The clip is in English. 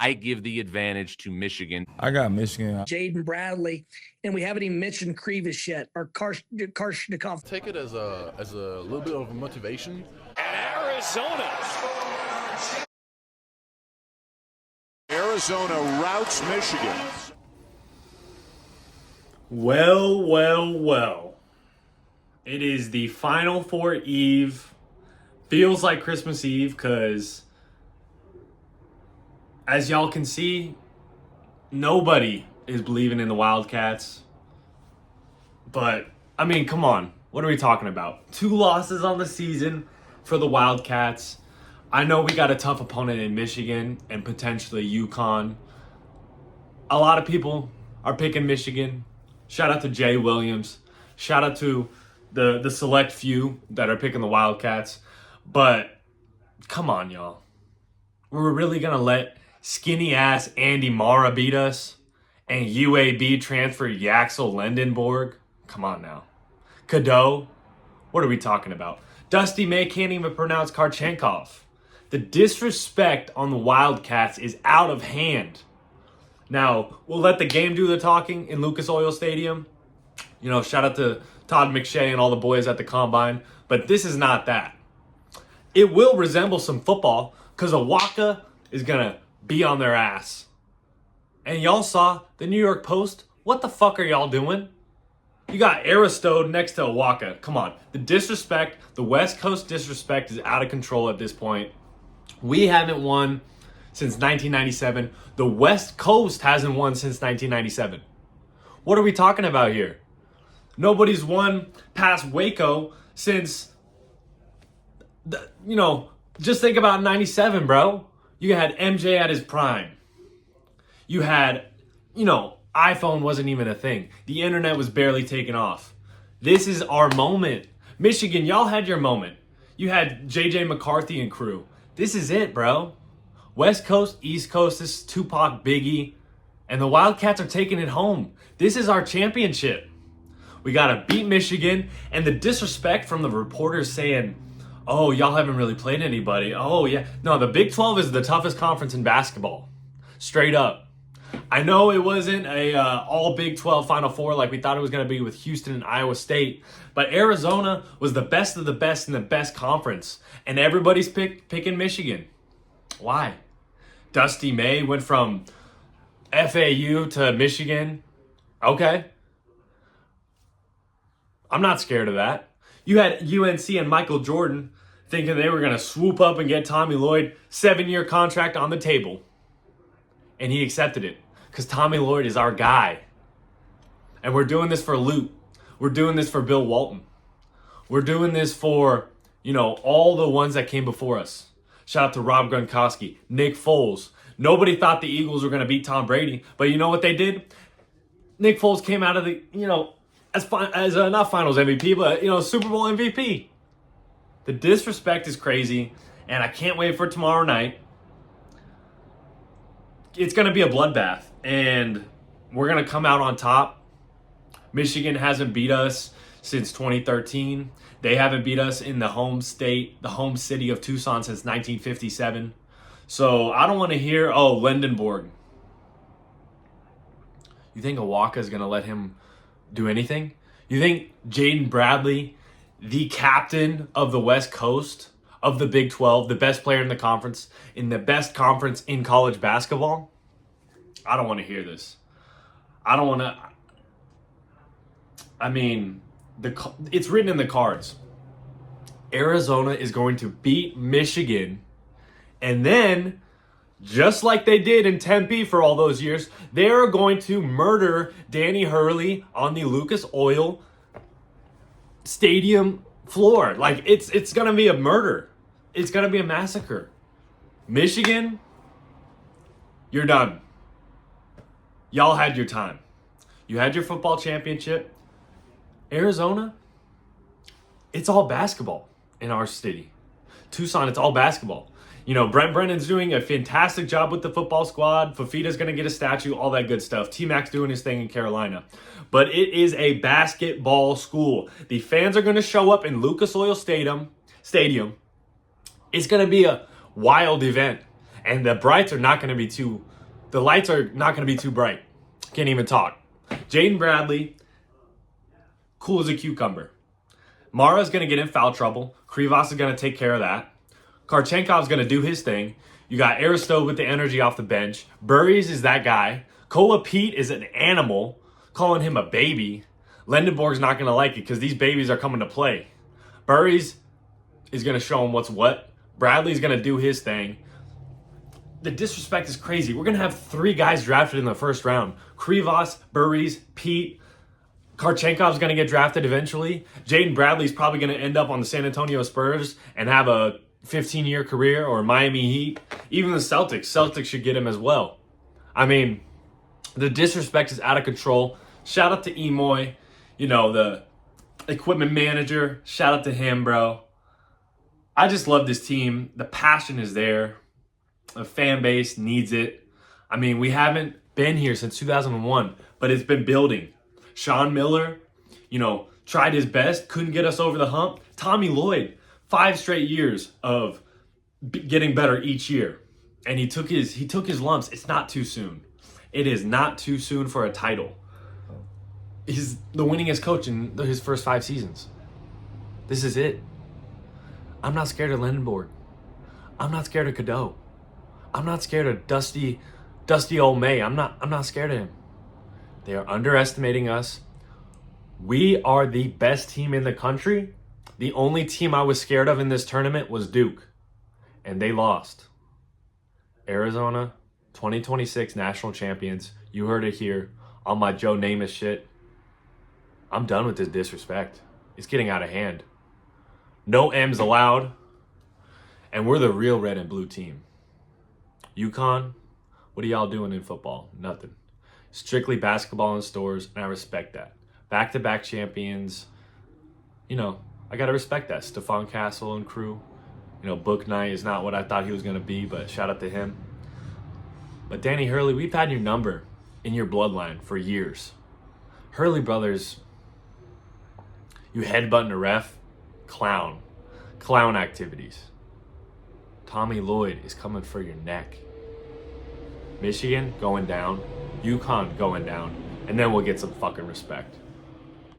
I give the advantage to Michigan. I got Michigan. Jaden Bradley, and we haven't even mentioned Krevis yet, or Karshnikov. Take it as a little bit of a motivation. Arizona routs Michigan. Well, well, well. It is the Final Four Eve. Feels like Christmas Eve because, as y'all can see, nobody is believing in the Wildcats. But, I mean, come on. What are we talking about? 2 losses on the season for the Wildcats. I know we got a tough opponent in Michigan and potentially UConn. A lot of people are picking Michigan. Shout out to Jay Williams. Shout out to the select few that are picking the Wildcats. But come on, y'all. We're really going to let skinny-ass Andy Mara beat us and UAB transfer Yaxel Lendenborg? Come on now. Cadeau? What are we talking about? Dusty May can't even pronounce Karchenkov. The disrespect on the Wildcats is out of hand. Now, we'll let the game do the talking in Lucas Oil Stadium. You know, shout out to Todd McShay and all the boys at the Combine. But this is not that. It will resemble some football because Awaka is going to be on their ass. And y'all saw the New York Post. What the fuck are y'all doing? You got Aristode next to Awaka. Come on. The disrespect, the West Coast disrespect is out of control at this point. We haven't won since 1997. The West Coast hasn't won since 1997. What are we talking about here? Nobody's won past Waco since, just think about 97, bro. You had MJ at his prime. You had, iPhone wasn't even a thing. The internet was barely taking off. This is our moment. Michigan, y'all had your moment. You had JJ McCarthy and crew. This is it, bro. West Coast, East Coast, this is Tupac, Biggie, and the Wildcats are taking it home. This is our championship. We got to beat Michigan, and the disrespect from the reporters saying, oh, y'all haven't really played anybody. Oh, yeah. No, the Big 12 is the toughest conference in basketball. Straight up. I know it wasn't a all Big 12 Final Four like we thought it was going to be with Houston and Iowa State, but Arizona was the best of the best in the best conference, and everybody's picking Michigan. Why? Dusty May went from FAU to Michigan. Okay. I'm not scared of that. You had UNC and Michael Jordan thinking they were going to swoop up and get Tommy Lloyd 7-year contract on the table. And he accepted it because Tommy Lloyd is our guy. And we're doing this for Lute. We're doing this for Bill Walton. We're doing this for, all the ones that came before us. Shout out to Rob Gronkowski, Nick Foles. Nobody thought the Eagles were going to beat Tom Brady, but you know what they did? Nick Foles came out of the, as not finals MVP, but, Super Bowl MVP. The disrespect is crazy, and I can't wait for tomorrow night. It's going to be a bloodbath, and we're going to come out on top. Michigan hasn't beat us since 2013. They haven't beat us in the home state, the home city of Tucson since 1957. So I don't want to hear, Lendenborg. You think Awaka is going to let him do anything? You think Jaden Bradley, the captain of the West Coast, of the Big 12, the best player in the conference, in the best conference in college basketball? I don't want to hear this. I don't want to. I mean, it's written in the cards. Arizona is going to beat Michigan, and then, just like they did in Tempe for all those years, they're going to murder Danny Hurley on the Lucas Oil Stadium floor. Like, it's going to be a murder. It's going to be a massacre. Michigan, you're done. Y'all had your time. You had your football championship. Arizona, it's all basketball in our city. Tucson, it's all basketball. Brent Brennan's doing a fantastic job with the football squad. Fafita's going to get a statue, all that good stuff. T-Mac's doing his thing in Carolina. But it is a basketball school. The fans are going to show up in Lucas Oil Stadium. It's going to be a wild event. And the Brights are not going to be too the lights are not going to be too bright. Can't even talk. Jaden Bradley, cool as a cucumber. Mara's going to get in foul trouble. Krivas is going to take care of that. Karchenkov's going to do his thing. You got Aristov with the energy off the bench. Burries is that guy. Kola Pete is an animal, calling him a baby. Lendenborg's not going to like it because these babies are coming to play. Burries is going to show him what's what. Bradley's going to do his thing. The disrespect is crazy. We're going to have 3 guys drafted in the first round. Krivas, Burries, Pete. Karchenkov's going to get drafted eventually. Jaden Bradley's probably going to end up on the San Antonio Spurs and have a 15-year career, or Miami Heat. Even the Celtics should get him as well. I mean, the disrespect is out of control. Shout out to Emoy, the equipment manager. Shout out to him, bro. I just love this team. The passion is there. The fan base needs it. I mean, we haven't been here since 2001, but it's been building. Sean Miller, tried his best, couldn't get us over the hump. Tommy Lloyd, 5 straight years of getting better each year. And he took his lumps. It's not too soon. It is not too soon for a title. He's the winningest coach in his first 5 seasons. This is it. I'm not scared of Lendenborg. I'm not scared of Cadeau. I'm not scared of Dusty old May. I'm not scared of him. They are underestimating us. We are the best team in the country. The only team I was scared of in this tournament was Duke, and they lost. Arizona, 2026 national champions. You heard it here on my Joe Namath shit. I'm done with this disrespect. It's getting out of hand. No M's allowed. And we're the real red and blue team. UConn, what are y'all doing in football? Nothing. Strictly basketball in stores, and I respect that. Back-to-back champions. I got to respect that. Stephon Castle and crew. Book Knight is not what I thought he was going to be, but shout out to him. But Danny Hurley, we've had your number in your bloodline for years. Hurley brothers, you headbutting a ref, clown activities. Tommy Lloyd is coming for your neck. Michigan going down, UConn going down, and then we'll get some fucking respect.